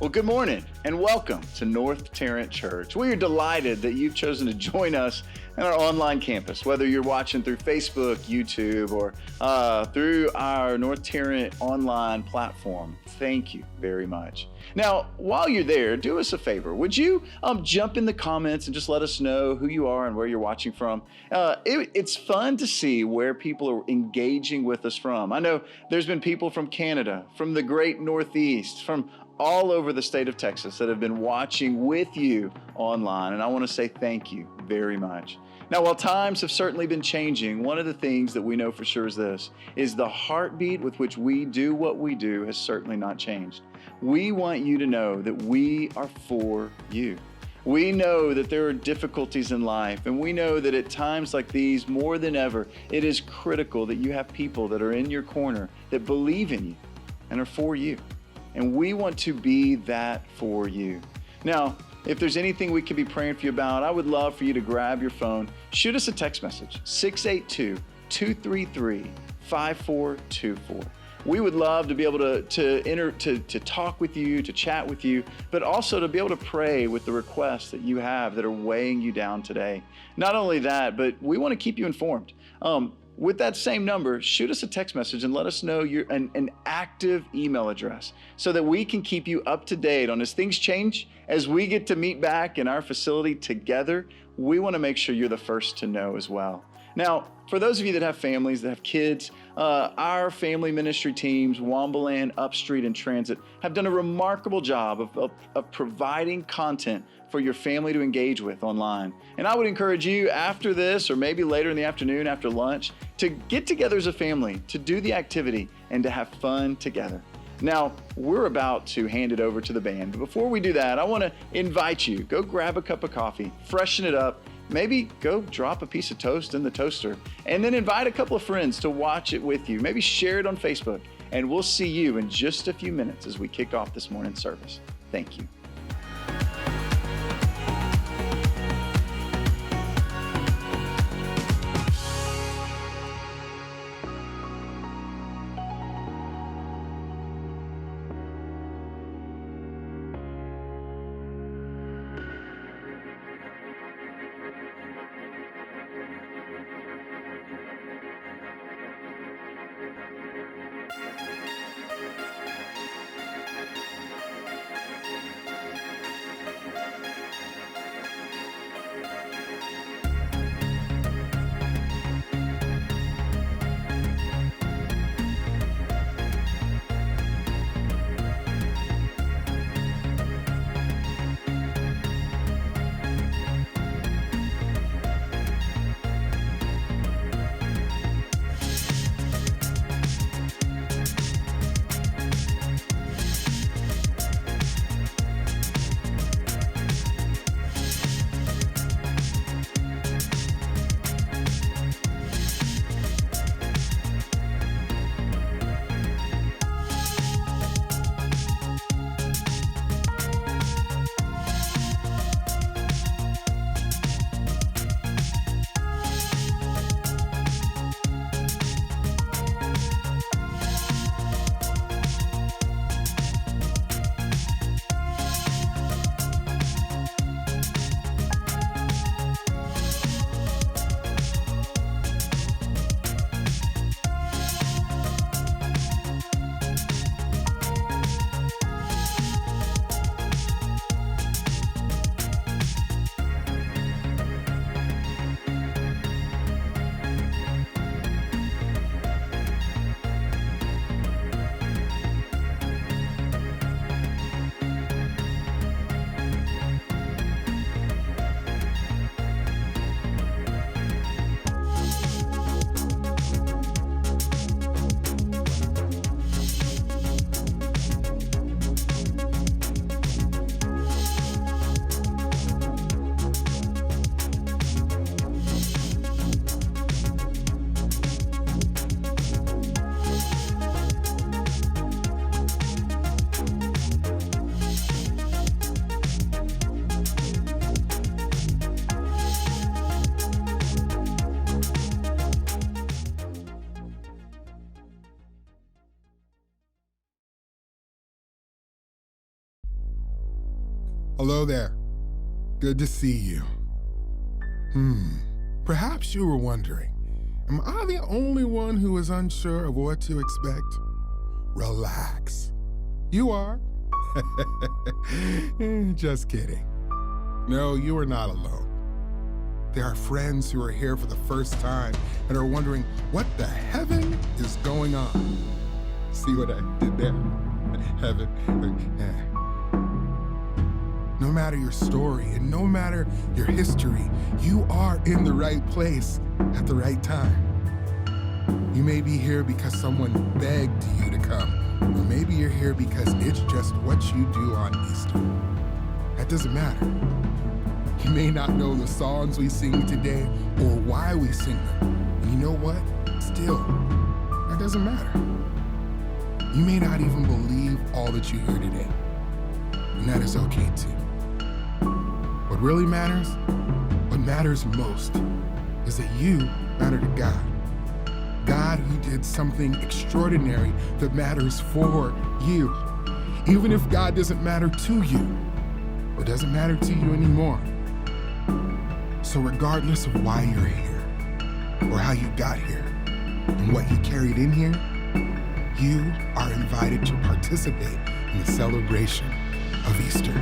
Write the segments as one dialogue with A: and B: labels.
A: Well, good morning and welcome to North Tarrant Church. We are delighted that you've chosen to join us in our online campus, whether you're watching through Facebook, YouTube, or through our North Tarrant online platform. Thank you very much. Now, while you're there, do us a favor. Would you jump in the comments and just let us know who you are and where you're watching from? It's fun to see where people are engaging with us from. I know there's been people from Canada, from the great Northeast, from all over the state of Texas that have been watching with you online, and I want to say thank you very much. Now, while times have certainly been changing, one of the things that we know for sure is this, is the heartbeat with which we do what we do has certainly not changed. We want you to know that we are for you. We know that there are difficulties in life, and we know that at times like these, more than ever, it is critical that you have people that are in your corner that believe in you and are for you. And we want to be that for you. Now, if there's anything we could be praying for you about, I would love for you to grab your phone, shoot us a text message, 682-233-5424. We would love to be able to talk with you, to chat with you, but also to be able to pray with the requests that you have that are weighing you down today. Not only that, but we want to keep you informed. With that same number, shoot us a text message and let us know an active email address so that we can keep you up to date on as things change, as we get to meet back in our facility together. We want to make sure you're the first to know as well. Now, for those of you that have families, that have kids, our family ministry teams, Wombaland, Upstreet, and Transit have done a remarkable job of providing content for your family to engage with online. And I would encourage you after this, or maybe later in the afternoon after lunch, to get together as a family, to do the activity, and to have fun together. Now, we're about to hand it over to the band, but before we do that, I want to invite you, go grab a cup of coffee, freshen it up, maybe go drop a piece of toast in the toaster, and then invite a couple of friends to watch it with you. Maybe share it on Facebook, and we'll see you in just a few minutes as we kick off this morning's service. Thank you.
B: Hello there. Good to see you. Perhaps you were wondering, am I the only one who is unsure of what to expect? Relax. You are. Just kidding. No, you are not alone. There are friends who are here for the first time and are wondering what the heaven is going on. See what I did there? Heaven. No matter your story and no matter your history, you are in the right place at the right time. You may be here because someone begged you to come, or maybe you're here because it's just what you do on Easter. That doesn't matter. You may not know the songs we sing today or why we sing them. And you know what? Still, that doesn't matter. You may not even believe all that you hear today, and that is okay too. What really matters, what matters most, is that you matter to God. God who did something extraordinary that matters for you. Even if God doesn't matter to you, or doesn't matter to you anymore. So regardless of why you're here, or how you got here, and what you carried in here, you are invited to participate in the celebration of Easter.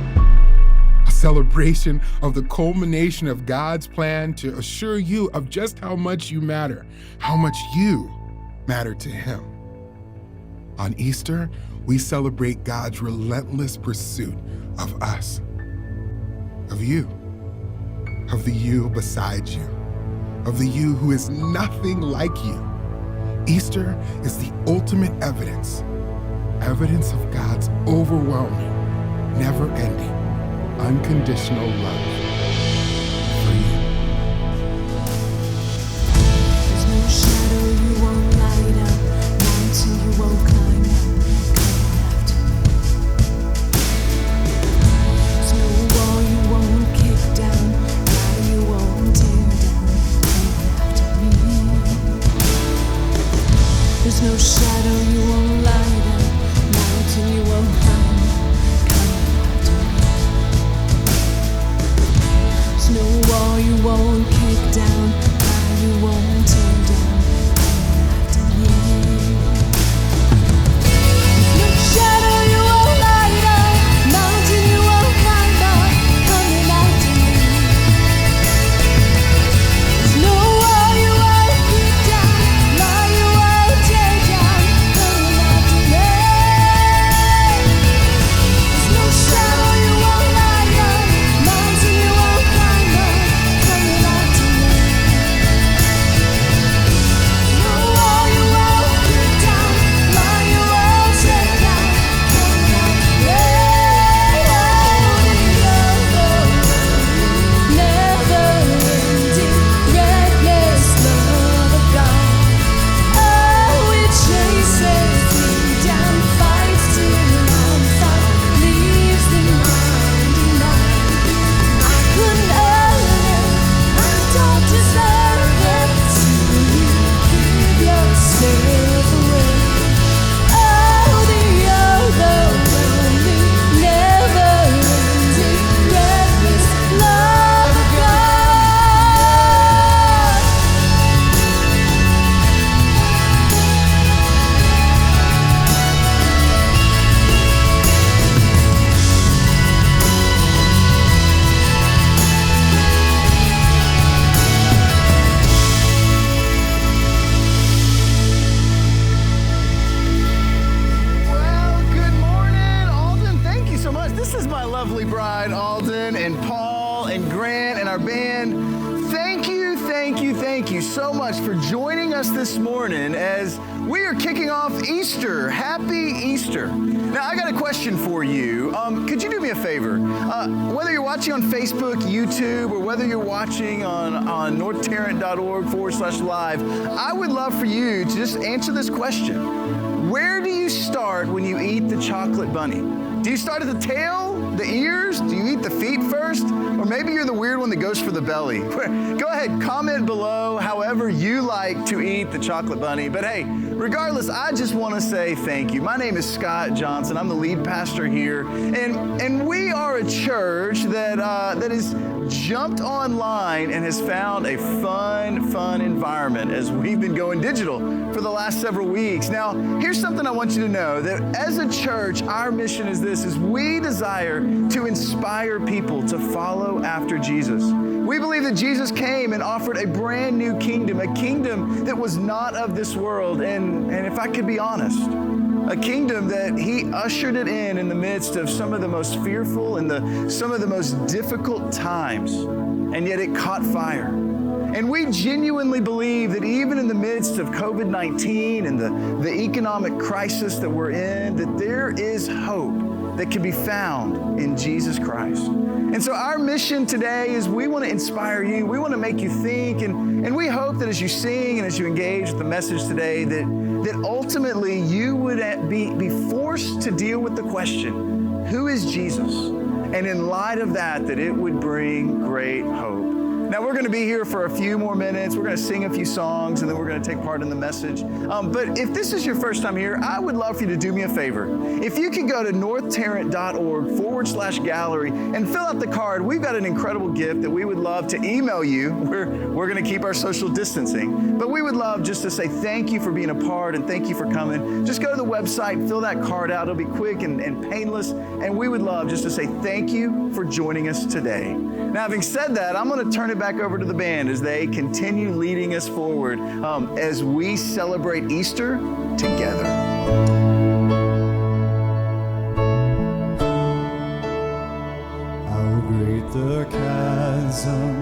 B: A celebration of the culmination of God's plan to assure you of just how much you matter, how much you matter to Him. On Easter, we celebrate God's relentless pursuit of us, of you, of the you beside you, of the you who is nothing like you. Easter is the ultimate evidence of God's overwhelming, never-ending, unconditional love for you.
C: There's no shadow you won't light up, mountain you won't climb up, come after me. There's no wall you won't kick down, ladder you won't tear down, come after me. There's no shadow you won't light up, mountain you won't climb up, come after me. There's no wall you won't kick down, ladder you won't tear down, come after me. There's no shadow you won't light up, mountain you won't climb up, coming after me. There's no wall you won't kick down, ladder you won't tear down, coming after me. There's no shadow you won't light up, mountain you won't climb up, coming after me. No wall you won't kick down, ladder you won't tear down, coming after me. Never-ending, reckless love of God. Oh, it chases me down, fights till I'm found, leaves the 99. I couldn't earn it, I don't deserve it, till you give yourself away. Oh, the overwhelming, never-ending, reckless love of God.
A: Well, good morning, Alden. Thank you so much. This is my lovely bride, Alden, and Paul, and Grant, and our band. Thank you so much for joining us this morning as we are kicking off Easter. Happy Easter. Now, I got a question for you. Could you do me a favor? Whether you're watching on Facebook, YouTube, or whether you're watching on northtarrant.org/live, I would love for you to just answer this question. Where do you start when you eat the chocolate bunny? Do you start at the tail, the ears? Do you eat the feet first? Or maybe you're the weird one that goes for the belly. Go ahead, comment below however you like to eat the chocolate bunny. But hey, regardless, I just want to say thank you. My name is Scott Johnson. I'm the lead pastor here. And we are a church that has jumped online and has found a fun environment as we've been going digital for the last several weeks. Now, here's something I want you to know, that as a church, our mission is this, is we desire to inspire people to follow after Jesus. We believe that Jesus came and offered a brand new kingdom, a kingdom that was not of this world. And if I could be honest, a kingdom that he ushered it in the midst of some of the most fearful and some of the most difficult times, and yet it caught fire. And we genuinely believe that even in the midst of COVID-19 and the economic crisis that we're in, that there is hope that can be found in Jesus Christ. And so our mission today is we want to inspire you. We want to make you think. And we hope that as you sing and as you engage with the message today, that ultimately you would be forced to deal with the question, who is Jesus? And in light of that it would bring great hope. Now, we're going to be here for a few more minutes. We're going to sing a few songs, and then we're going to take part in the message. But if this is your first time here, I would love for you to do me a favor. If you could go to northtarrant.org/gallery and fill out the card, we've got an incredible gift that we would love to email you. We're going to keep our social distancing, but we would love just to say thank you for being a part and thank you for coming. Just go to the website, fill that card out. It'll be quick and painless, and we would love just to say thank you for joining us today. Now, having said that, I'm going to turn it back over to the band as they continue leading us forward as we celebrate Easter together.
D: How great the chasm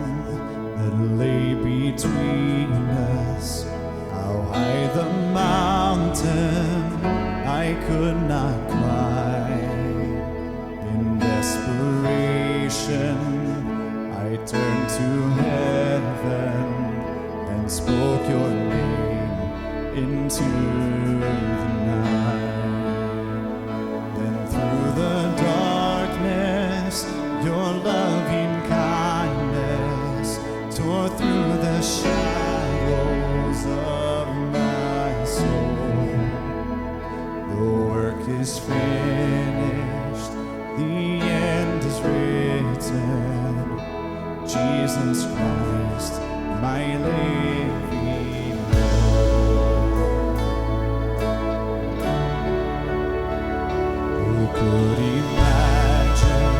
D: that lay between us, how high the mountain I could not climb. In desperation I turned to heaven and spoke your name into the night. Then through the darkness, your loving kindness tore through the shadows of my soul. The work is finished, the end is written. Jesus Christ, my living hope. Who could imagine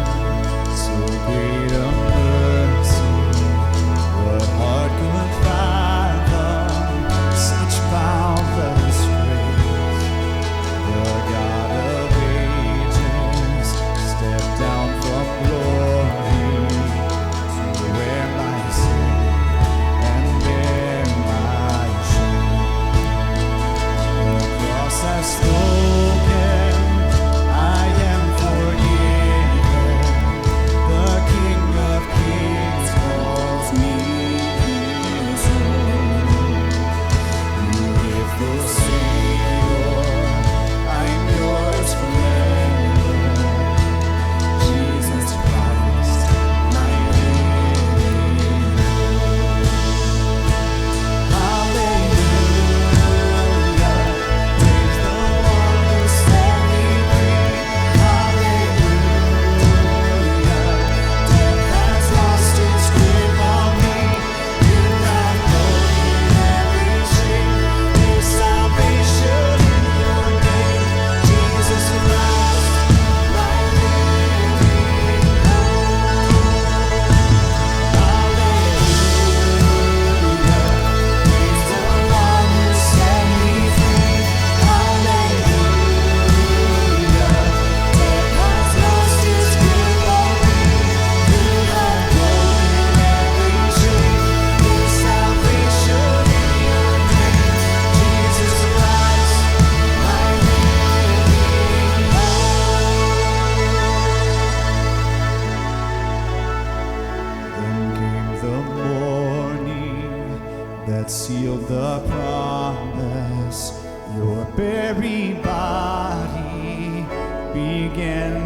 D: so great a mercy? What heart could fathom such boundless grace? The God of ages stepped down from glory, where my sin and bear my shame. The cross has spoken, I am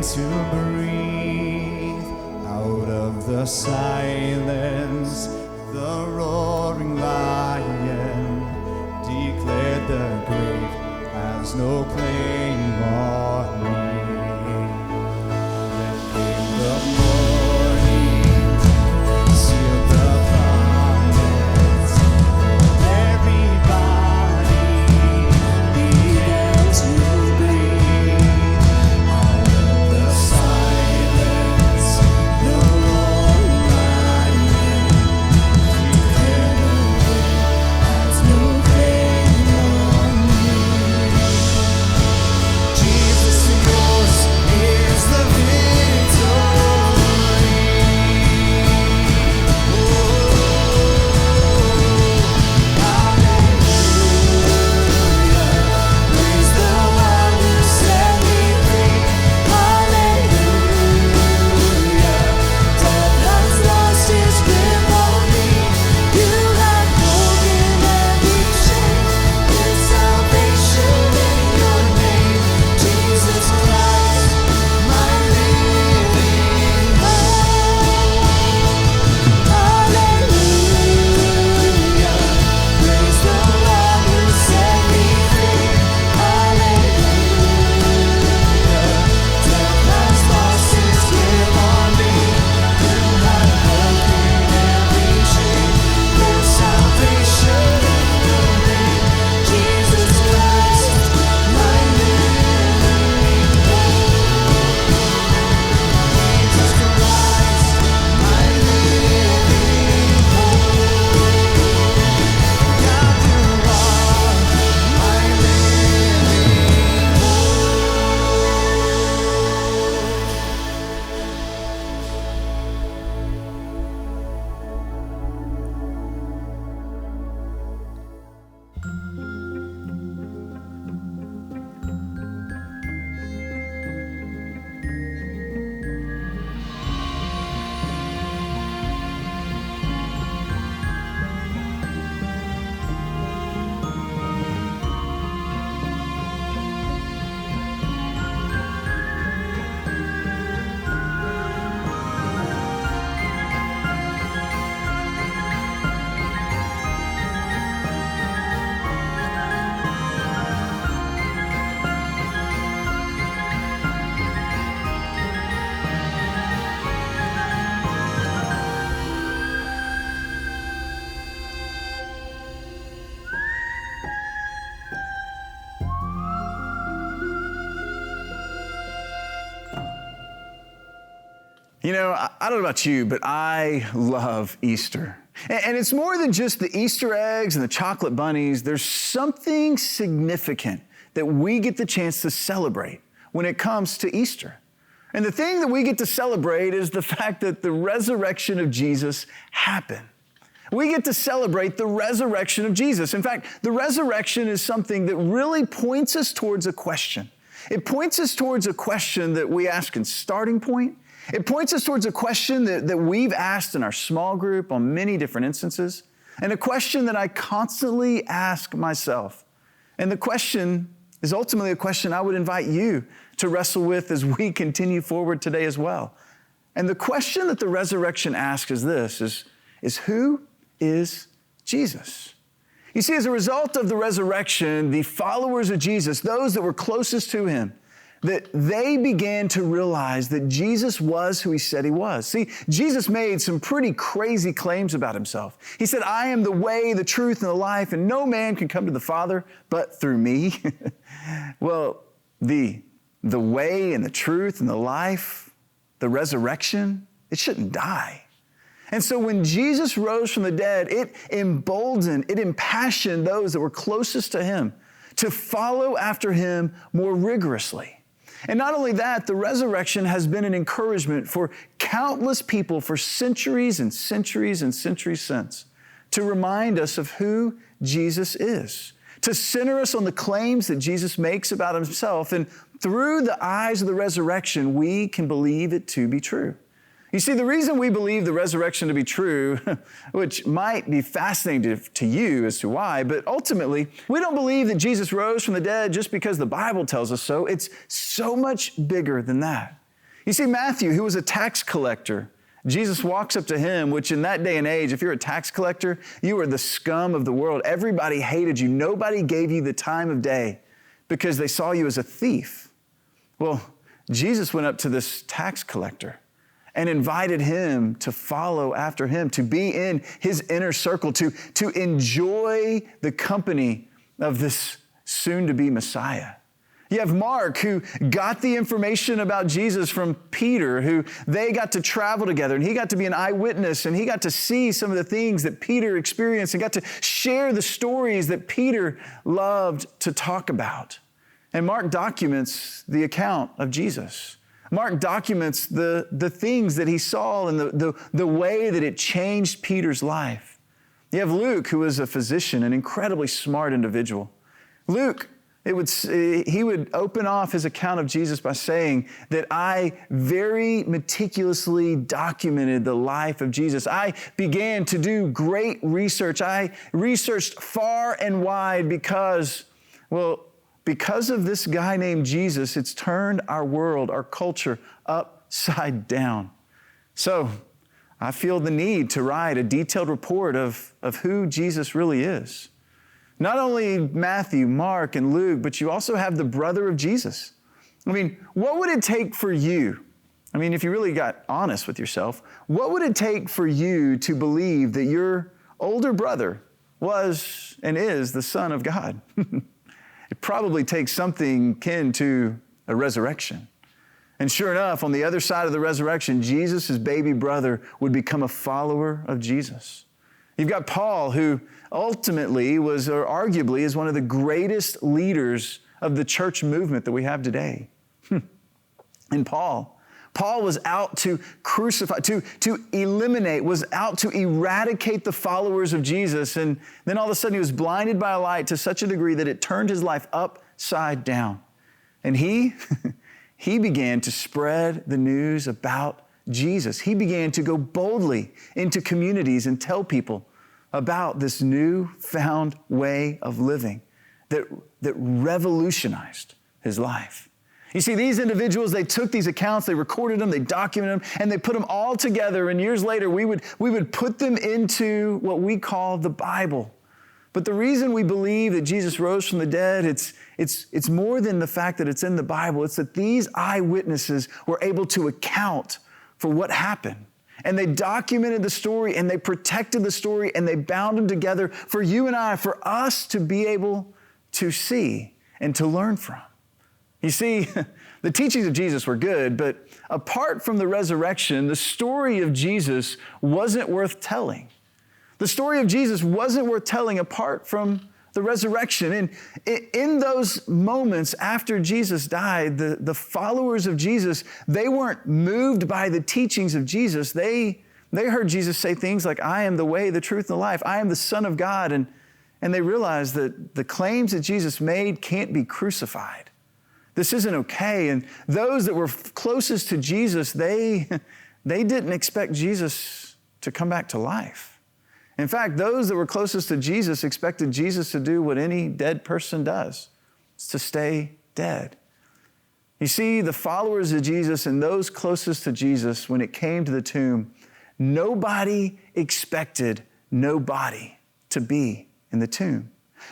D: to breathe. Out of the silence, the roaring lion declared the grave has no claim on me. Then came the morning, sealed the promise. Everybody began to breathe. Out of the silence, the roaring lion declared the grave has no claim on me. Jesus, yours is the victory. Oh, hallelujah. Praise the one who set me free. Hallelujah. Death has lost its grip on me. You have broken every chain. There's salvation in your name, Jesus Christ, my living hope. Hallelujah. Praise the one who set me free. Hallelujah. Death has lost its grip on me. You have broken every chain. There's salvation in your name, Jesus Christ, my living hope. Jesus Christ, my living hope. God, you are my living
A: You know, I don't know about you, but I love Easter. And it's more than just the Easter eggs and the chocolate bunnies. There's something significant that we get the chance to celebrate when it comes to Easter. And the thing that we get to celebrate is the fact that the resurrection of Jesus happened. We get to celebrate the resurrection of Jesus. In fact, the resurrection is something that really points us towards a question. It points us towards a question that we ask in Starting Point. It points us towards a question that we've asked in our small group on many different instances, and a question that I constantly ask myself. And the question is ultimately a question I would invite you to wrestle with as we continue forward today as well. And the question that the resurrection asks is this, is who is Jesus? You see, as a result of the resurrection, the followers of Jesus, those that were closest to him, that they began to realize that Jesus was who he said he was. See, Jesus made some pretty crazy claims about himself. He said, I am the way, the truth, and the life, and no man can come to the Father but through me. Well, the way and the truth and the life, the resurrection, it shouldn't die. And so when Jesus rose from the dead, it emboldened, it impassioned those that were closest to him to follow after him more rigorously. And not only that, the resurrection has been an encouragement for countless people for centuries and centuries and centuries since to remind us of who Jesus is, to center us on the claims that Jesus makes about himself. And through the eyes of the resurrection, we can believe it to be true. You see, the reason we believe the resurrection to be true, which might be fascinating to you as to why, but ultimately, we don't believe that Jesus rose from the dead just because the Bible tells us so. It's so much bigger than that. You see, Matthew, who was a tax collector, Jesus walks up to him, which in that day and age, if you're a tax collector, you were the scum of the world. Everybody hated you. Nobody gave you the time of day because they saw you as a thief. Well, Jesus went up to this tax collector and invited him to follow after him, to be in his inner circle, to enjoy the company of this soon-to-be Messiah. You have Mark, who got the information about Jesus from Peter, who they got to travel together, and he got to be an eyewitness, and he got to see some of the things that Peter experienced and got to share the stories that Peter loved to talk about. And Mark documents the account of Jesus. Mark documents the things that he saw and the way that it changed Peter's life. You have Luke, who was a physician, an incredibly smart individual. Luke, he would open off his account of Jesus by saying that I very meticulously documented the life of Jesus. I began to do great research. I researched far and wide because of this guy named Jesus, it's turned our world, our culture upside down. So I feel the need to write a detailed report of who Jesus really is. Not only Matthew, Mark, and Luke, but you also have the brother of Jesus. I mean, what would it take for you? I mean, if you really got honest with yourself, what would it take for you to believe that your older brother was and is the Son of God? It probably takes something akin to a resurrection. And sure enough, on the other side of the resurrection, Jesus, his baby brother, would become a follower of Jesus. You've got Paul, who ultimately was, or arguably, is one of the greatest leaders of the church movement that we have today. And Paul was out to crucify, to eliminate, was out to eradicate the followers of Jesus. And then all of a sudden he was blinded by a light to such a degree that it turned his life upside down. And he began to spread the news about Jesus. He began to go boldly into communities and tell people about this newfound way of living that revolutionized his life. You see, these individuals, they took these accounts, they recorded them, they documented them, and they put them all together. And years later, we would put them into what we call the Bible. But the reason we believe that Jesus rose from the dead, it's more than the fact that it's in the Bible. It's that these eyewitnesses were able to account for what happened. And they documented the story, and they protected the story, and they bound them together for you and I, for us to be able to see and to learn from. You see, the teachings of Jesus were good, but apart from the resurrection, the story of Jesus wasn't worth telling. The story of Jesus wasn't worth telling apart from the resurrection. And in those moments after Jesus died, the followers of Jesus, they weren't moved by the teachings of Jesus. They heard Jesus say things like, I am the way, the truth, and the life. I am the Son of God. And they realized that the claims that Jesus made can't be crucified. This isn't okay. And those that were closest to Jesus, they didn't expect Jesus to come back to life. In fact, those that were closest to Jesus expected Jesus to do what any dead person does. It's to stay dead. You see, the followers of Jesus and those closest to Jesus, when it came to the tomb, nobody expected nobody to be in the tomb.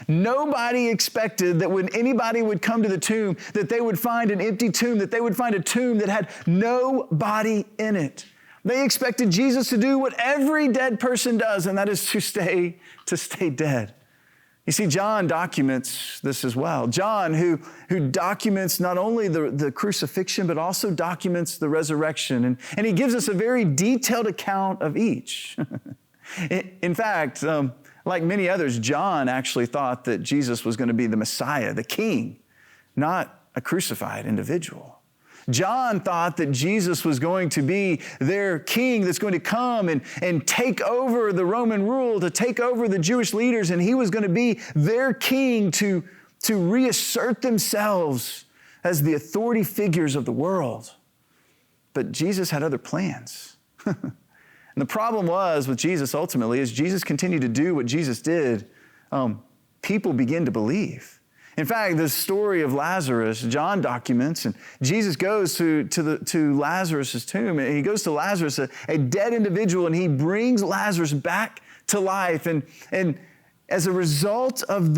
A: Nobody expected that when anybody would come to the tomb, that they would find an empty tomb, that they would find a tomb that had nobody in it. They expected Jesus to do what every dead person does, and that is to stay dead. You see, John documents this as well. John, who documents not only the crucifixion, but also documents the resurrection. And he gives us a very detailed account of each. In fact, like many others, John actually thought that Jesus was going to be the Messiah, the King, not a crucified individual. John thought that Jesus was going to be their king that's going to come and take over the Roman rule, to take over the Jewish leaders, and he was going to be their king to reassert themselves as the authority figures of the world. But Jesus had other plans. And the problem was with Jesus ultimately, as Jesus continued to do what Jesus did, people began to believe. In fact, the story of Lazarus, John documents, and Jesus goes to Lazarus' tomb, and he goes to Lazarus, a dead individual, and he brings Lazarus back to life. And as a result of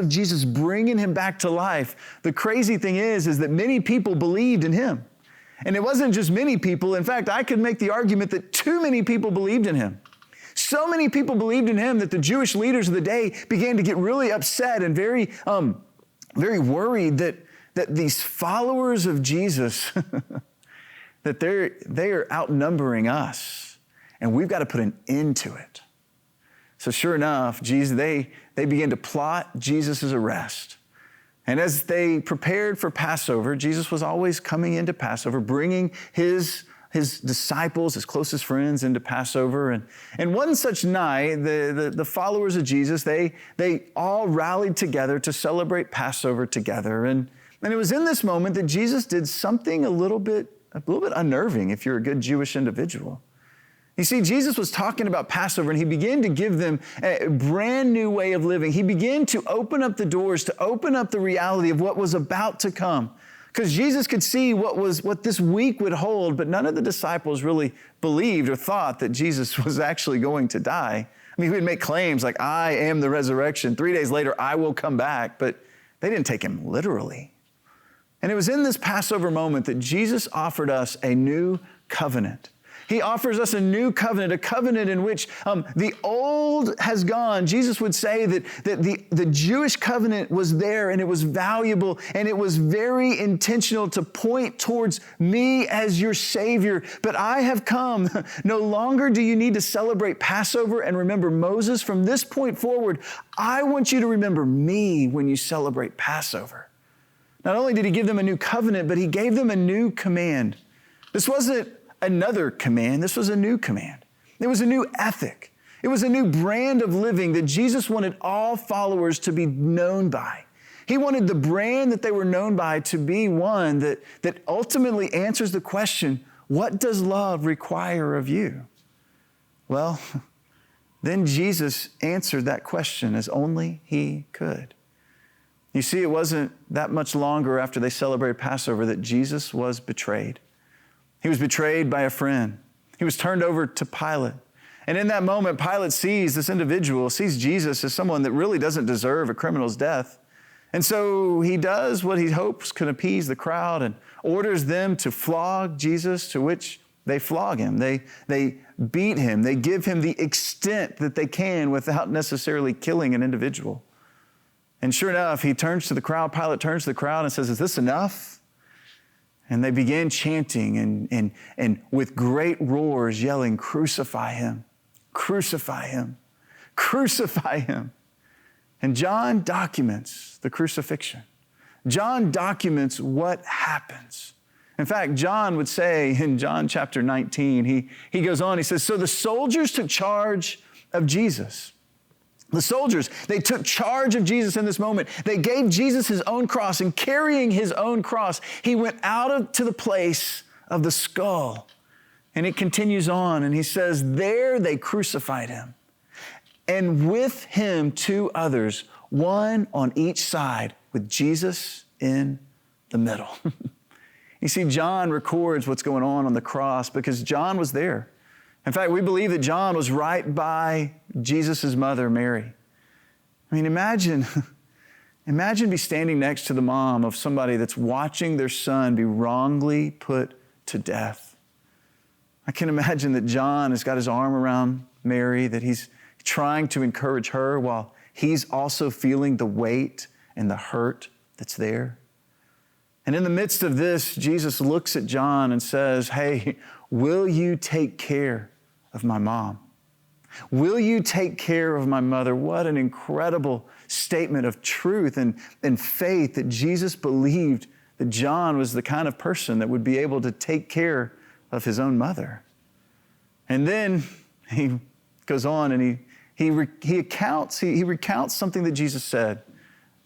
A: Jesus bringing him back to life, the crazy thing is that many people believed in him. And it wasn't just many people. In fact, I could make the argument that too many people believed in him. So many people believed in him that the Jewish leaders of the day began to get really upset and very worried that these followers of Jesus, that they are outnumbering us, and we've got to put an end to it. So sure enough, they began to plot Jesus' arrest. And as they prepared for Passover, Jesus was always coming into Passover, bringing his disciples, his closest friends into Passover. And one such night, the followers of Jesus, they all rallied together to celebrate Passover together. And it was in this moment that Jesus did something a little bit unnerving if you're a good Jewish individual. You see, Jesus was talking about Passover, and he began to give them a brand new way of living. He began to open up the doors, to open up the reality of what was about to come. Because Jesus could see what this week would hold, but none of the disciples really believed or thought that Jesus was actually going to die. I mean, he would make claims like, I am the resurrection. 3 days later, I will come back. But they didn't take him literally. And it was in this Passover moment that Jesus offered us a new covenant. He offers us a new covenant, a covenant in which the old has gone. Jesus would say that the Jewish covenant was there, and it was valuable, and it was very intentional to point towards me as your Savior. But I have come. No longer do you need to celebrate Passover and remember Moses. From this point forward, I want you to remember me when you celebrate Passover. Not only did he give them a new covenant, but he gave them a new command. This wasn't another command. This was a new command. It was a new ethic. It was a new brand of living that Jesus wanted all followers to be known by. He wanted the brand that they were known by to be one that ultimately answers the question, what does love require of you? Well, then Jesus answered that question as only he could. You see, it wasn't that much longer after they celebrated Passover that Jesus was betrayed. He was betrayed by a friend. He was turned over to Pilate. And in that moment, Pilate sees this individual, sees Jesus as someone that really doesn't deserve a criminal's death. And so he does what he hopes can appease the crowd and orders them to flog Jesus, to which they flog him. They beat him. They give him the extent that they can without necessarily killing an individual. And sure enough, he turns to the crowd. Pilate turns to the crowd and says, "Is this enough?" And they began chanting and with great roars yelling, "Crucify him, crucify him, crucify him." And John documents the crucifixion. John documents what happens. In fact, John would say in John chapter 19, he goes on, he says, "So the soldiers took charge of Jesus." The soldiers, they took charge of Jesus in this moment. They gave Jesus his own cross, and carrying his own cross, he went out to the place of the skull. And it continues on, and he says, there they crucified him. And with him 2 others, one on each side, with Jesus in the middle. You see, John records what's going on the cross because John was there. In fact, we believe that John was right by Jesus' mother, Mary. I mean, imagine be standing next to the mom of somebody that's watching their son be wrongly put to death. I can imagine that John has got his arm around Mary, that he's trying to encourage her while he's also feeling the weight and the hurt that's there. And in the midst of this, Jesus looks at John and says, "Hey, will you take care of my mom? Will you take care of my mother?" What an incredible statement of truth and faith that Jesus believed that John was the kind of person that would be able to take care of his own mother. And then he goes on and he recounts something that Jesus said.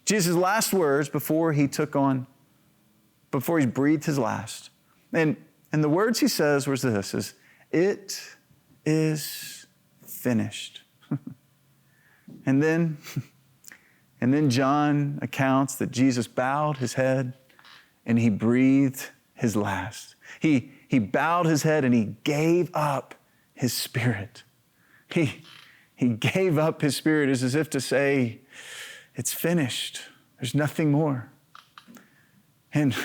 A: Jesus' last words before he breathed his last. And the words he says was this, "It is finished." And then And then John accounts that Jesus bowed his head and he breathed his last. He bowed his head and he gave up his spirit. He gave up his spirit as if to say, it's finished. There's nothing more. And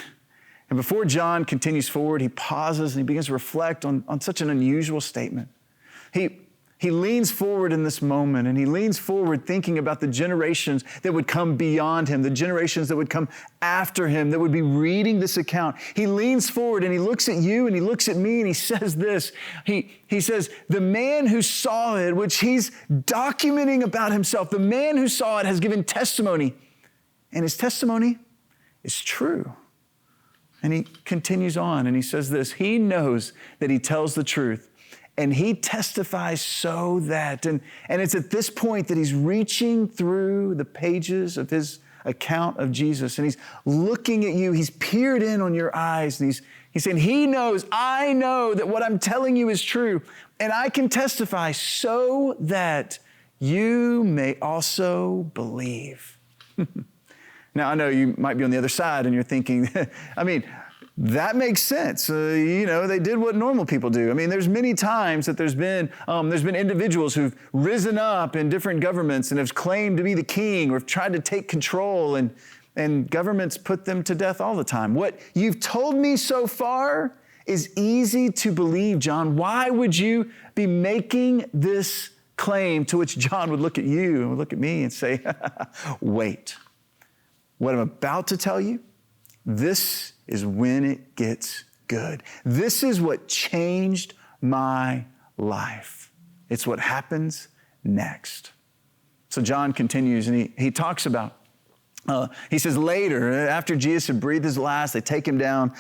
A: before John continues forward, he pauses and he begins to reflect on such an unusual statement. He leans forward in this moment, and he leans forward thinking about the generations that would come beyond him, the generations that would come after him, that would be reading this account. He leans forward and he looks at you and he looks at me and he says this. He says, the man who saw it, which he's documenting about himself, the man who saw it has given testimony, and his testimony is true. And he continues on and he says this, he knows that he tells the truth. And he testifies so that, and it's at this point that he's reaching through the pages of his account of Jesus, and he's looking at you, he's peered in on your eyes, and he's saying, he knows, I know that what I'm telling you is true, and I can testify so that you may also believe. Now, I know you might be on the other side and you're thinking, I mean, that makes sense. They did what normal people do. I mean, there's many times that there's been individuals who've risen up in different governments and have claimed to be the king or have tried to take control, and governments put them to death all the time. What you've told me so far is easy to believe, John. Why would you be making this claim? To which John would look at you and would look at me and say, wait, what I'm about to tell you, this is when it gets good. This is what changed my life. It's what happens next. So John continues and he talks about, he says later, after Jesus had breathed his last, they take him down.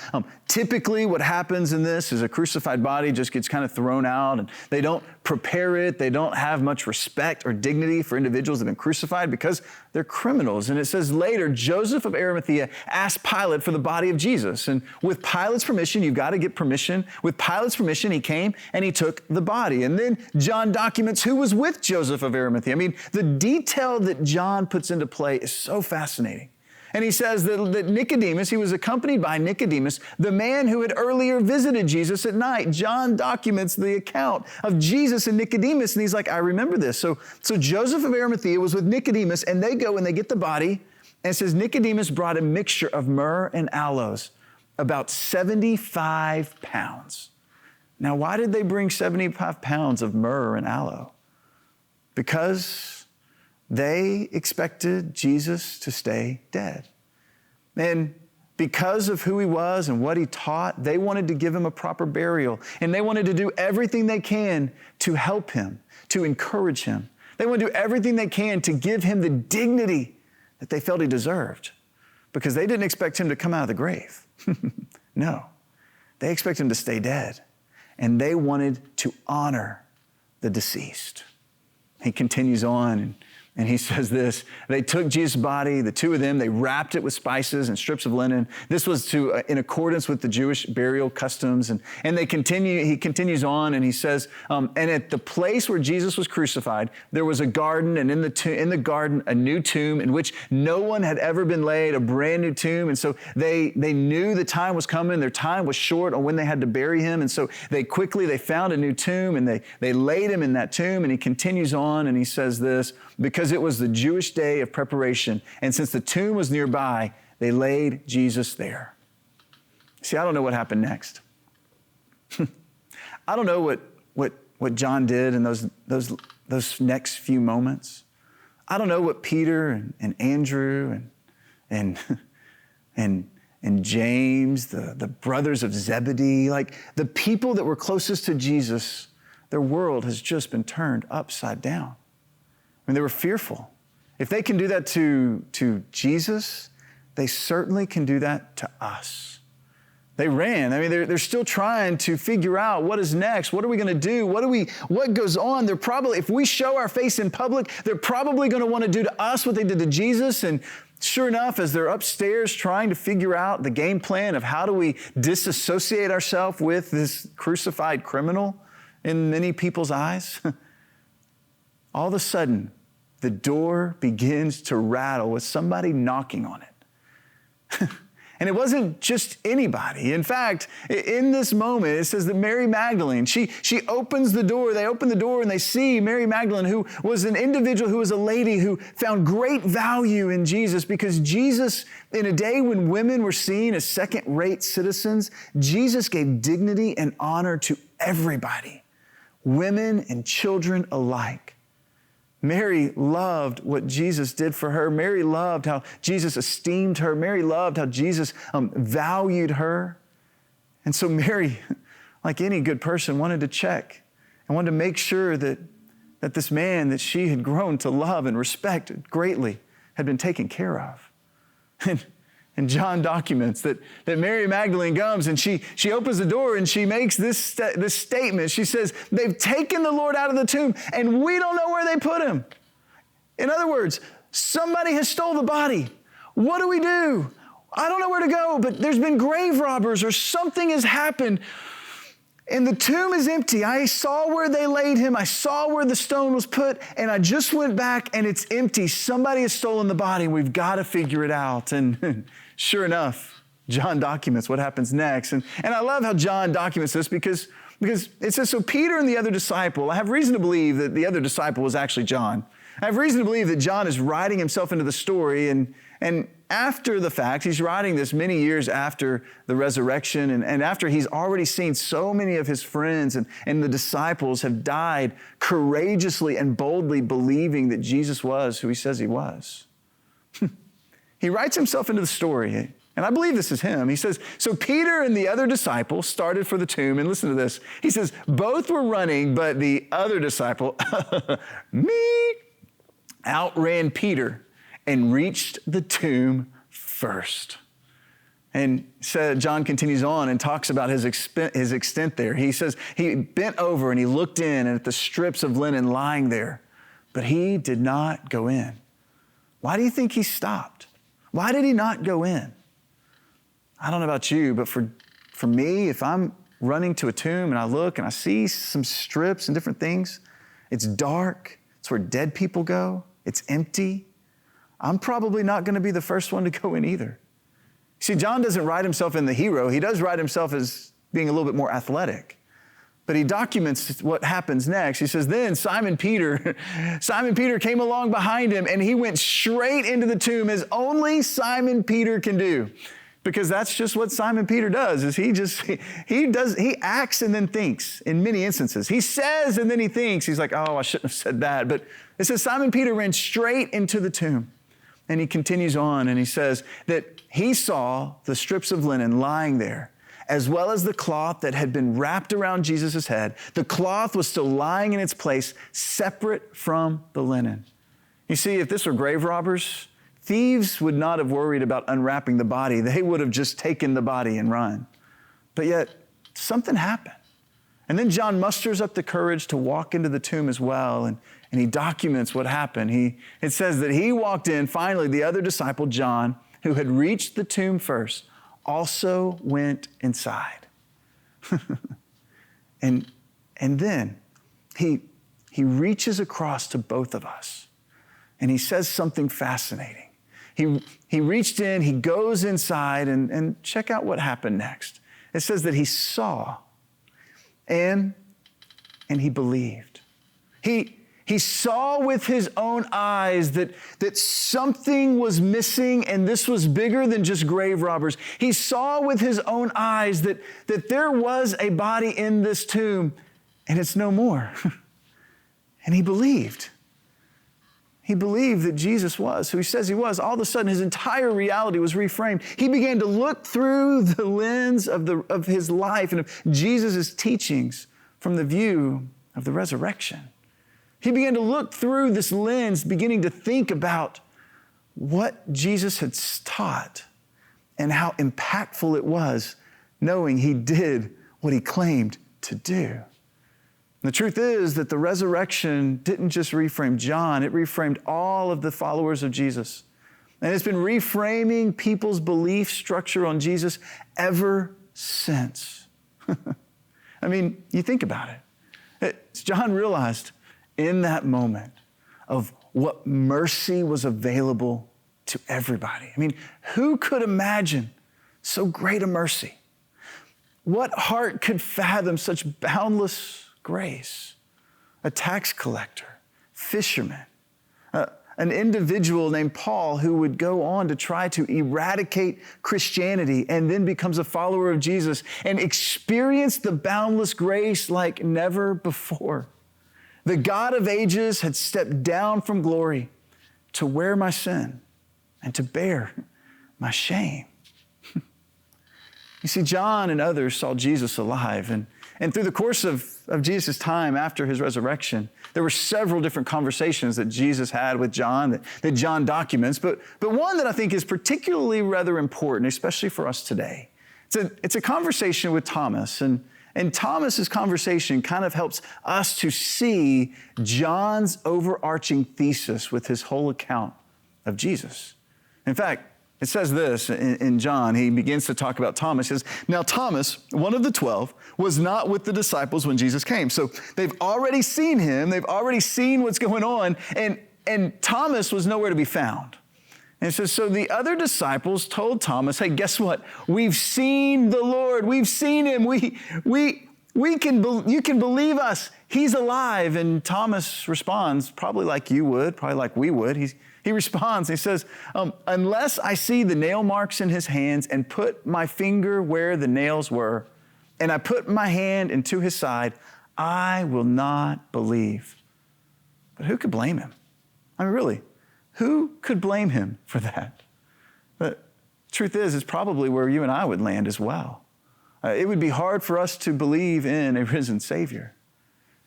A: Typically what happens in this is a crucified body just gets kind of thrown out, and they don't prepare it. They don't have much respect or dignity for individuals that have been crucified because they're criminals. And it says later, Joseph of Arimathea asked Pilate for the body of Jesus. And with Pilate's permission, you've got to get permission. With Pilate's permission, he came and he took the body. And then John documents who was with Joseph of Arimathea. I mean, the detail that John puts into play is so fascinating. And he says that Nicodemus, he was accompanied by Nicodemus, the man who had earlier visited Jesus at night. John documents the account of Jesus and Nicodemus, and he's like, I remember this. So Joseph of Arimathea was with Nicodemus, and they go and they get the body, and it says Nicodemus brought a mixture of myrrh and aloes, about 75 pounds. Now, why did they bring 75 pounds of myrrh and aloe? Because they expected Jesus to stay dead. And because of who he was and what he taught, they wanted to give him a proper burial. And they wanted to do everything they can to help him, to encourage him. They wanted to do everything they can to give him the dignity that they felt he deserved, because they didn't expect him to come out of the grave. No, they expected him to stay dead. And they wanted to honor the deceased. He continues on and he says this, they took Jesus' body, the two of them, they wrapped it with spices and strips of linen. This was in accordance with the Jewish burial customs. And he continues on and he says, and at the place where Jesus was crucified, there was a garden, and in the garden, a new tomb in which no one had ever been laid, a brand new tomb. And so they knew the time was coming. Their time was short on when they had to bury him. And so they found a new tomb, and they laid him in that tomb. And he continues on and he says this, because it was the Jewish day of preparation, and since the tomb was nearby, they laid Jesus there. See, I don't know what happened next. I don't know what John did in those next few moments. I don't know what Peter and Andrew and James, the brothers of Zebedee, like the people that were closest to Jesus, their world has just been turned upside down. I mean, they were fearful. If they can do that to Jesus, they certainly can do that to us. They ran. I mean, they're still trying to figure out what is next. What are we going to do? What goes on? They're probably, if we show our face in public, they're probably going to want to do to us what they did to Jesus. And sure enough, as they're upstairs trying to figure out the game plan of how do we disassociate ourselves with this crucified criminal in many people's eyes, all of a sudden, the door begins to rattle with somebody knocking on it. And it wasn't just anybody. In fact, in this moment, it says that Mary Magdalene, she opens the door. They open the door and they see Mary Magdalene, who was an individual, who was a lady who found great value in Jesus, because Jesus, in a day when women were seen as second-rate citizens, Jesus gave dignity and honor to everybody, women and children alike. Mary loved what Jesus did for her. Mary loved how Jesus esteemed her. Mary loved how Jesus valued her. And so Mary, like any good person, wanted to check and wanted to make sure that this man that she had grown to love and respect greatly had been taken care of. And John documents that Mary Magdalene comes and she opens the door and she makes this statement. She says, they've taken the Lord out of the tomb and we don't know where they put him. In other words, somebody has stole the body. What do we do? I don't know where to go, but there's been grave robbers or something has happened. And the tomb is empty. I saw where they laid him. I saw where the stone was put, and I just went back and it's empty. Somebody has stolen the body. We've got to figure it out. And sure enough, John documents what happens next. And I love how John documents this because it says, so Peter and the other disciple, I have reason to believe that the other disciple was actually John. I have reason to believe that John is writing himself into the story, and after the fact, he's writing this many years after the resurrection and after he's already seen so many of his friends and the disciples have died courageously and boldly believing that Jesus was who he says he was. He writes himself into the story, and I believe this is him. He says, so Peter and the other disciple started for the tomb, and listen to this. He says, both were running, but the other disciple, outran Peter and reached the tomb first. And John continues on and talks about his extent there. He says he bent over and he looked in at the strips of linen lying there, but he did not go in. Why do you think he stopped? Why did he not go in? I don't know about you, but for me, if I'm running to a tomb and I look and I see some strips and different things, it's dark, it's where dead people go, it's empty, I'm probably not going to be the first one to go in either. See, John doesn't write himself in the hero. He does write himself as being a little bit more athletic. But he documents what happens next. He says, then Simon Peter came along behind him and he went straight into the tomb as only Simon Peter can do. Because that's just what Simon Peter does, is he acts and then thinks in many instances. He says and then he thinks. He's like, oh, I shouldn't have said that. But it says Simon Peter ran straight into the tomb. And he continues on and he says that he saw the strips of linen lying there, as well as the cloth that had been wrapped around Jesus' head. The cloth was still lying in its place, separate from the linen. You see, if this were grave robbers, thieves would not have worried about unwrapping the body. They would have just taken the body and run. But yet, something happened. And then John musters up the courage to walk into the tomb as well, and he documents what happened. It says that he walked in. Finally, the other disciple, John, who had reached the tomb first, also went inside. and then he reaches across to both of us, and he says something fascinating. He reached in, he goes inside, and check out what happened next. It says that he saw and he believed. He saw with his own eyes that something was missing, and this was bigger than just grave robbers. He saw with his own eyes that there was a body in this tomb, and it's no more. And he believed. He believed that Jesus was who he says he was. All of a sudden, his entire reality was reframed. He began to look through the lens of his life and of Jesus' teachings from the view of the resurrection. He began to look through this lens, beginning to think about what Jesus had taught and how impactful it was, knowing he did what he claimed to do. And the truth is that the resurrection didn't just reframe John, it reframed all of the followers of Jesus. And it's been reframing people's belief structure on Jesus ever since. I mean, you think about it. John realized in that moment of what mercy was available to everybody. I mean, who could imagine so great a mercy? What heart could fathom such boundless grace? A tax collector, fisherman, an individual named Paul who would go on to try to eradicate Christianity and then becomes a follower of Jesus and experience the boundless grace like never before. The God of ages had stepped down from glory to wear my sin and to bear my shame. You see, John and others saw Jesus alive, and through the course of Jesus' time after his resurrection, there were several different conversations that Jesus had with John that John documents, but one that I think is particularly rather important, especially for us today. It's a conversation with Thomas, and Thomas's conversation kind of helps us to see John's overarching thesis with his whole account of Jesus. In fact, it says this in John. He begins to talk about Thomas. He says, now Thomas, one of the 12, was not with the disciples when Jesus came. So they've already seen him. They've already seen what's going on. And Thomas was nowhere to be found. And it says, so the other disciples told Thomas, hey, guess what? We've seen the Lord. We've seen him. You can believe us. He's alive. And Thomas responds, probably like you would, probably like we would. He responds, he says, unless I see the nail marks in his hands and put my finger where the nails were, and I put my hand into his side, I will not believe. But who could blame him? I mean, really, who could blame him for that? The truth is, it's probably where you and I would land as well. It would be hard for us to believe in a risen Savior.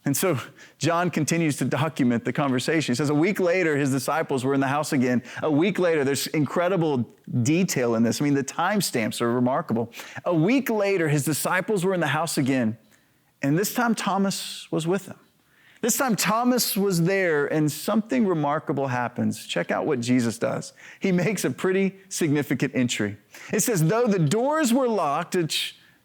A: And so John continues to document the conversation. He says, a week later, his disciples were in the house again. A week later, there's incredible detail in this. I mean, the timestamps are remarkable. A week later, his disciples were in the house again. And this time, Thomas was with them. This time, Thomas was there, and something remarkable happens. Check out what Jesus does. He makes a pretty significant entry. It says, though the doors were locked,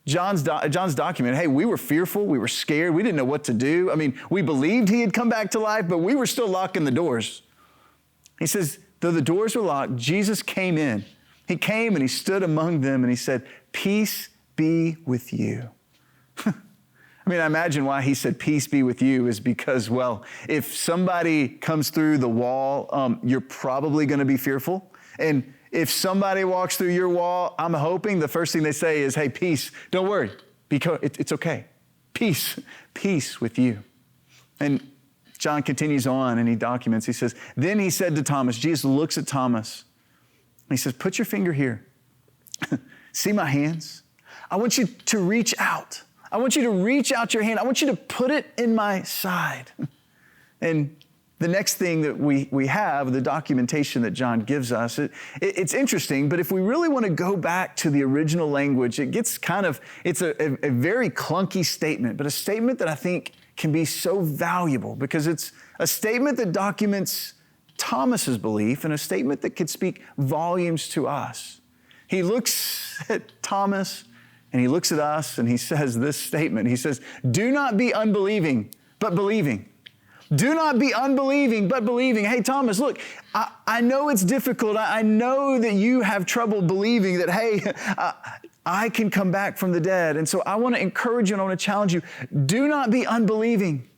A: John's document, hey, we were fearful, we were scared, we didn't know what to do. I mean, we believed he had come back to life, but we were still locking the doors. He says, though the doors were locked, Jesus came in. He came and he stood among them and he said, peace be with you. I mean, I imagine why he said, peace be with you is because, well, if somebody comes through the wall, you're probably going to be fearful. And if somebody walks through your wall, I'm hoping the first thing they say is, hey, peace, don't worry, because it's okay. Peace with you. And John continues on and he documents, he says, then he said to Thomas, Jesus looks at Thomas, and he says, put your finger here. See my hands? I want you to reach out. I want you to reach out your hand. I want you to put it in my side. And the next thing that we have, the documentation that John gives us, it's interesting, but if we really want to go back to the original language, it's a very clunky statement, but a statement that I think can be so valuable because it's a statement that documents Thomas's belief and a statement that could speak volumes to us. He looks at Thomas and he looks at us and he says this statement. He says, do not be unbelieving, but believing. Do not be unbelieving, but believing. Hey, Thomas, look, I know it's difficult. I know that you have trouble believing that, hey, I can come back from the dead. And so I want to encourage you and I want to challenge you. Do not be unbelieving,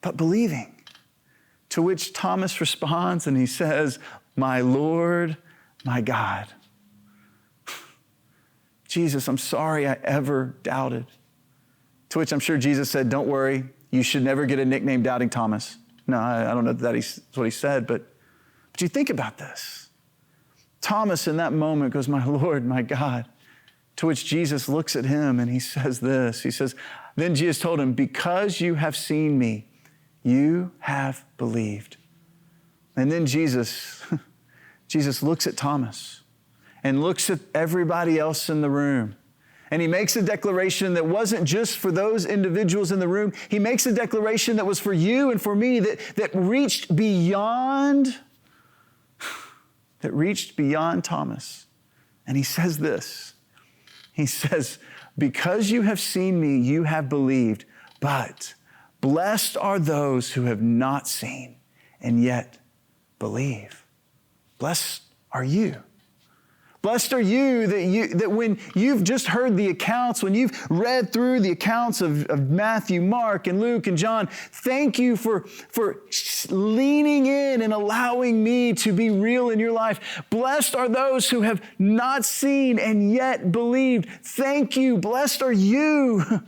A: but believing. To which Thomas responds and he says, my Lord, my God. Jesus, I'm sorry I ever doubted. To which I'm sure Jesus said, don't worry. You should never get a nickname Doubting Thomas. No, I don't know that that's what he said, but you think about this. Thomas in that moment goes, my Lord, my God. To which Jesus looks at him and he says this. He says, then Jesus told him, because you have seen me, you have believed. And then Jesus looks at Thomas and looks at everybody else in the room. And he makes a declaration that wasn't just for those individuals in the room. He makes a declaration that was for you and for me that reached beyond Thomas. And he says this. He says, because you have seen me, you have believed, but blessed are those who have not seen and yet believe. Blessed are you. Blessed are you that when you've just heard the accounts, when you've read through the accounts of Matthew, Mark, and Luke, and John, thank you for leaning in and allowing me to be real in your life. Blessed are those who have not seen and yet believed. Thank you. Blessed are you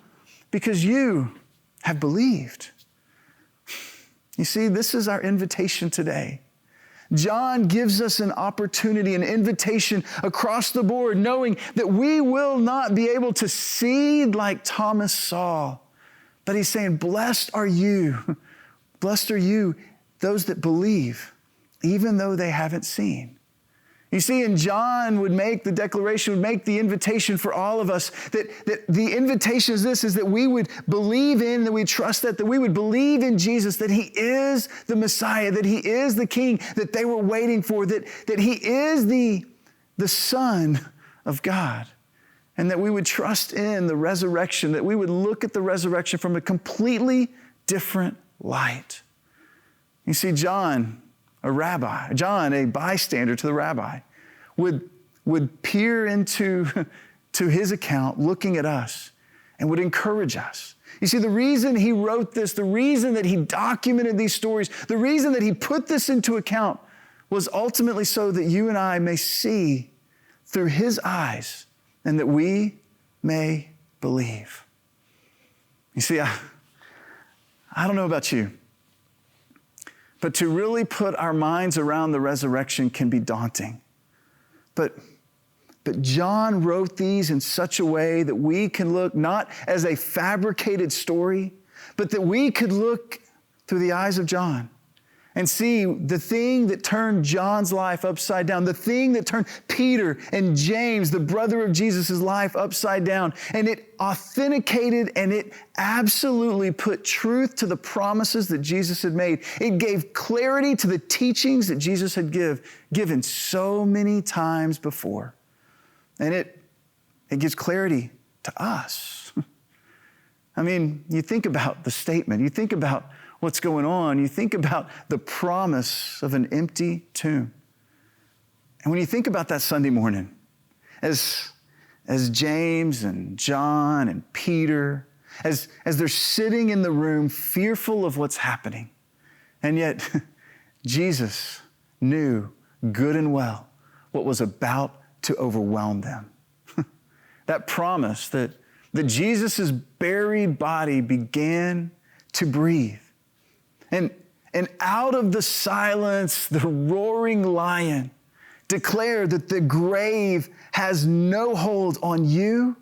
A: because you have believed. You see, this is our invitation today. John gives us an opportunity, an invitation across the board, knowing that we will not be able to see like Thomas saw. But he's saying, blessed are you, those that believe, even though they haven't seen. You see, and John would make the declaration, would make the invitation for all of us, that the invitation is this, is that we would believe in, that we trust that we would believe in Jesus, that he is the Messiah, that he is the King that they were waiting for, that he is the Son of God, and that we would trust in the resurrection, that we would look at the resurrection from a completely different light. You see, John, a bystander to the rabbi, would peer into to his account, looking at us, and would encourage us. You see, the reason he wrote this, the reason that he documented these stories, the reason that he put this into account was ultimately so that you and I may see through his eyes and that we may believe. You see, I don't know about you, but to really put our minds around the resurrection can be daunting. But John wrote these in such a way that we can look not as a fabricated story, but that we could look through the eyes of John and see the thing that turned John's life upside down, the thing that turned Peter and James, the brother of Jesus' life, upside down. And it authenticated and it absolutely put truth to the promises that Jesus had made. It gave clarity to the teachings that Jesus had given so many times before. And it gives clarity to us. I mean, you think about the statement, you think about what's going on, you think about the promise of an empty tomb. And when you think about that Sunday morning, as James and John and Peter, as they're sitting in the room fearful of what's happening, and yet Jesus knew good and well what was about to overwhelm them. That promise that Jesus' buried body began to breathe. And out of the silence, the roaring lion declared that the grave has no hold on you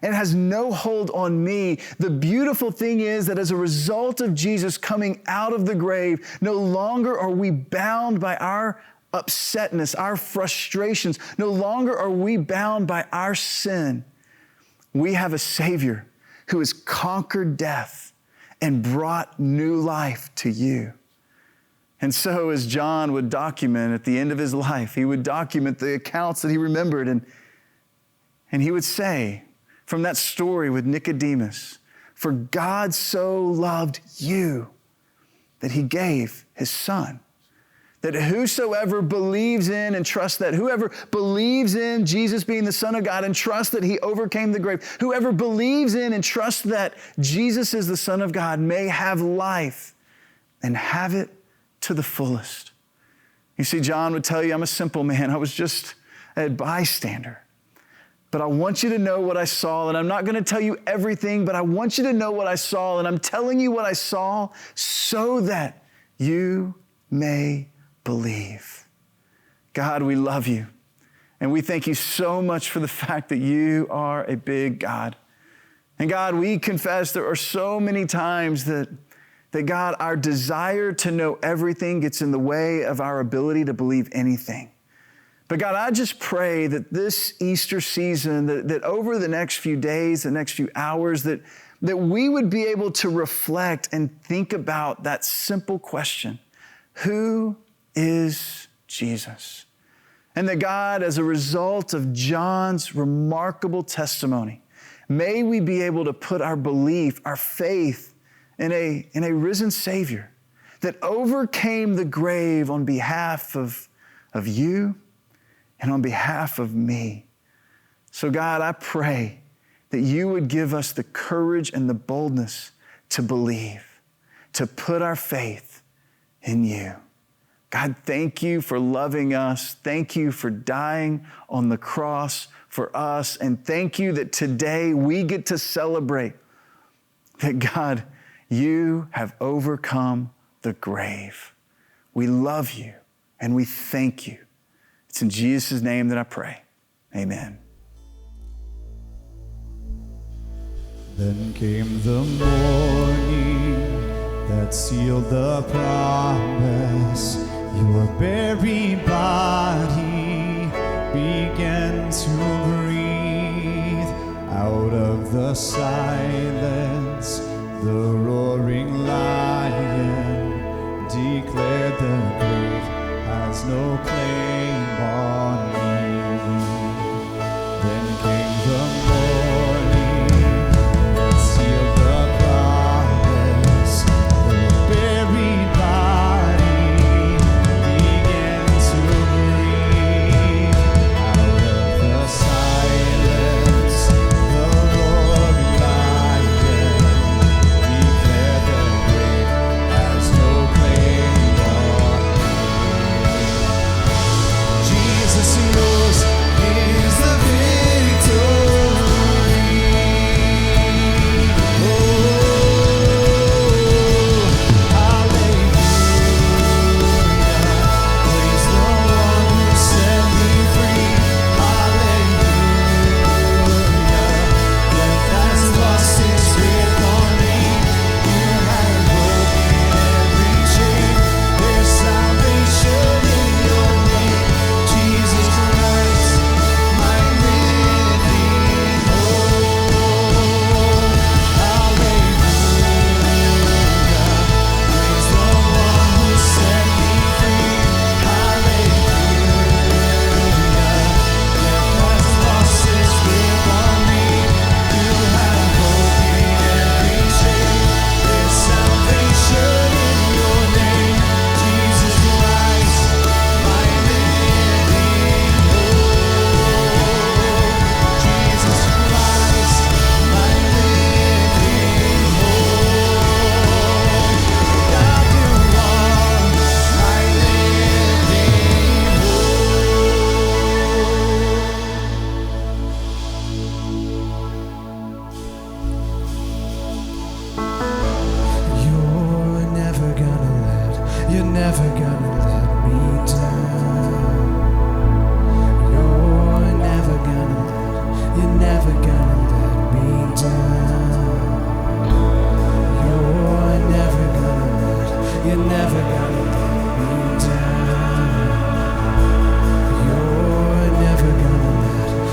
A: and has no hold on me. The beautiful thing is that as a result of Jesus coming out of the grave, no longer are we bound by our upsetness, our frustrations. No longer are we bound by our sin. We have a Savior who has conquered death and brought new life to you. And so as John would document at the end of his life, he would document the accounts that he remembered, and he would say from that story with Nicodemus, for God so loved you that he gave his Son, that whosoever believes in and trusts that, whoever believes in Jesus being the Son of God and trusts that he overcame the grave, whoever believes in and trusts that Jesus is the Son of God may have life and have it to the fullest. You see, John would tell you, I'm a simple man. I was just a bystander. But I want you to know what I saw, and I'm not going to tell you everything, but I want you to know what I saw, and I'm telling you what I saw so that you may believe. God, we love you. And we thank you so much for the fact that you are a big God. And God, we confess there are so many times that God, our desire to know everything gets in the way of our ability to believe anything. But God, I just pray that this Easter season, that over the next few days, the next few hours, that we would be able to reflect and think about that simple question: who is Jesus? And that God, as a result of John's remarkable testimony, may we be able to put our belief, our faith in a risen Savior that overcame the grave on behalf of you and on behalf of me. So God, I pray that you would give us the courage and the boldness to believe, to put our faith in you. God, thank you for loving us. Thank you for dying on the cross for us. And thank you that today we get to celebrate that, God, you have overcome the grave. We love you and we thank you. It's in Jesus' name that I pray. Amen.
D: Then came the morning that sealed the promise. Your buried body began to breathe. Out of the silence, the roaring lion declared the grave has no claim on me. Then came the morning that sealed the promise. The buried body began to breathe. Out of the silence, the roaring lion declared the grave has no claim on me. Jesus, yours is the victory. Oh, hallelujah. Praise the one who set me free. Hallelujah. Death has lost its grip on me. You have broken every chain. There's salvation in your name. Jesus Christ, my living hope. Hallelujah. Praise the one who set me free. Hallelujah. Death has lost its grip on me. You have broken every chain. There's salvation in your name. Jesus Christ, my living hope. Jesus Christ, my living hope. God, you are my living hope. You're never gonna let me down. You're never gonna let me down. You're never gonna let me down. You're never gonna let me down. You're never gonna let me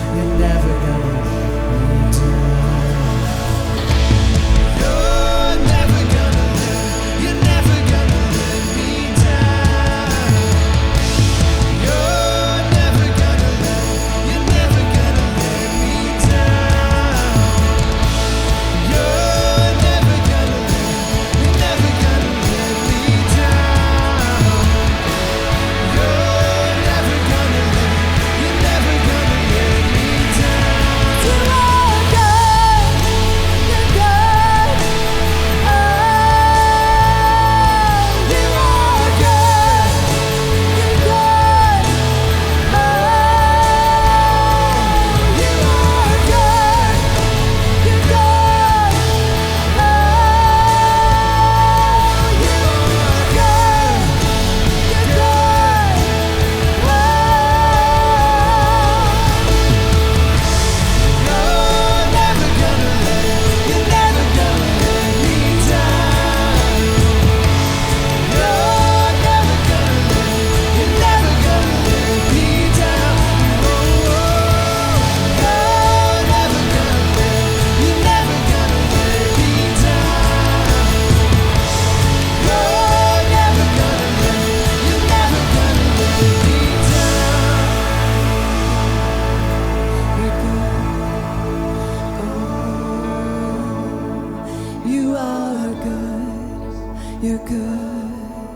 D: You're good.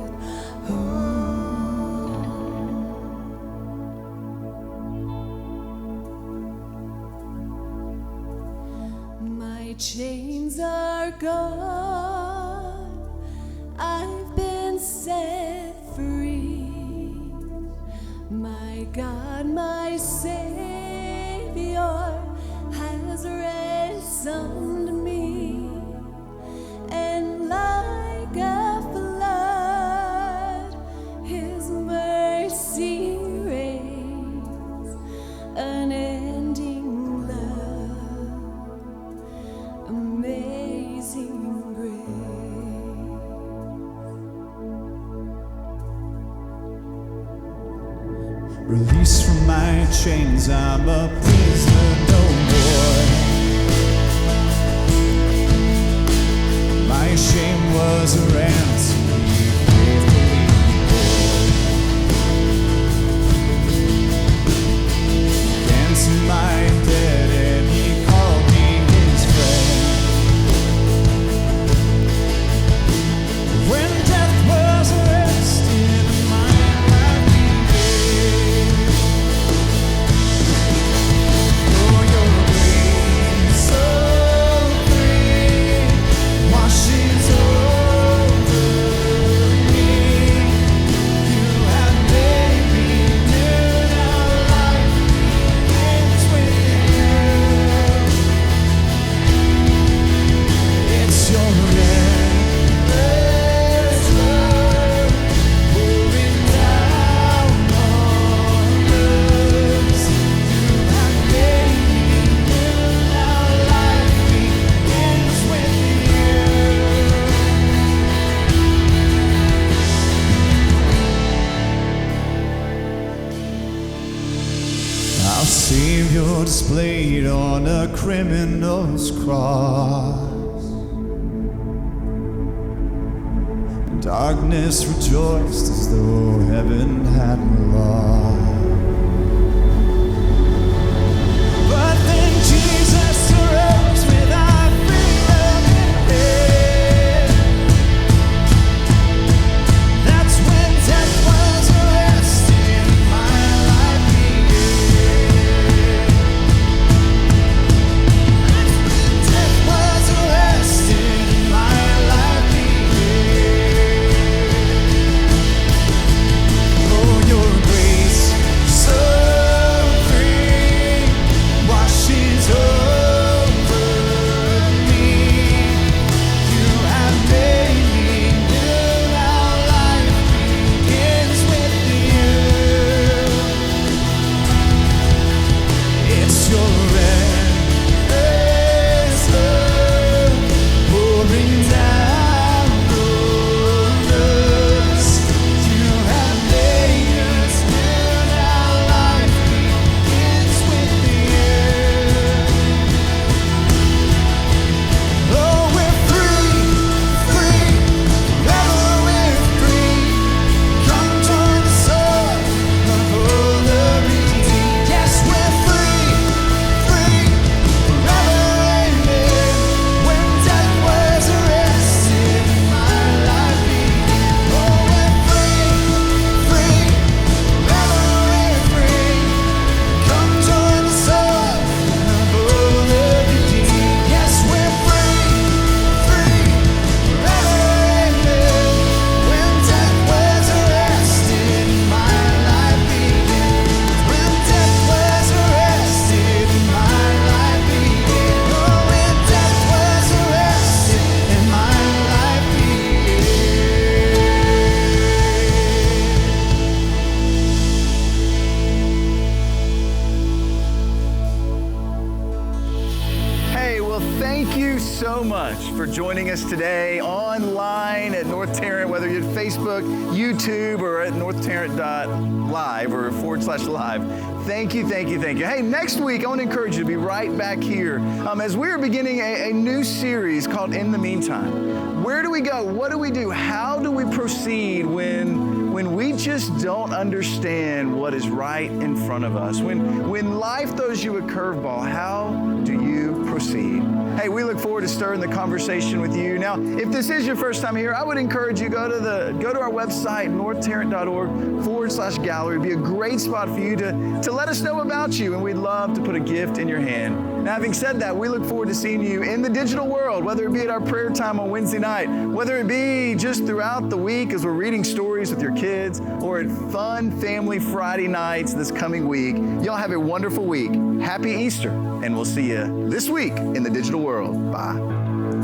C: chains are gone. I've been set free. My God, my Savior has ransomed me. And like a flood, His mercy reigns, unending love, amazing grace.
D: Released from my chains, I'm a prisoner no more. My shame was a ransom He faithfully bore. Ransomed my debt and He called me His friend. When death was arrested, my life began. Oh, your grace so free washes over me. You have made me new. Now life begins with you. It's your endless love pouring down on us. You have made me new. Now life begins with you. Our Savior displayed on a criminal's cross. Darkness rejoiced as though heaven had lost. But then Jesus arose with our freedom in hand. That's when death was arrested, my life began. That's when death was arrested, my life began. Oh, your grace so free washes over me. You have made me new. Now life begins with you. It's your endless love pouring down on us. You have made us new. Now life begins with you. Oh, we're free, free, forever we're free. Come join the soul of all the redeemed. Yes, we're free, free, forever amen. When death was arrested, my life began. Oh, we're free, free, forever we're free. Come join the soul of all the redeemed. Yes, we're free, free, forever amen. When death was arrested, my life began. When death was arrested, my life began. Oh, when death was arrested, and my life
A: Hey, well, thank you so much for joining us today online at North Tarrant, whether you're at Facebook, YouTube, or at northtarrant.live or /live. Thank you, thank you, thank you. Hey, next week, I want to encourage you to be right back here as we're beginning a new series called In the Meantime. Where do we go? What do we do? How do we proceed when we just don't understand what is right in front of us? When life throws you a curveball, how do you proceed? Hey, we look forward to stirring the conversation with you. Now, if this is your first time here, I would encourage you go to our website, northtarrant.org/gallery. It'd be a great spot for you to let us know about you, and we'd love to put a gift in your hand Now, having said that, we look forward to seeing you in the digital world, whether it be at our prayer time on Wednesday night, whether it be just throughout the week as we're reading stories with your kids, or at fun family Friday nights this coming week. Y'all have a wonderful week. Happy Easter, and we'll see you this week in the digital world. Bye.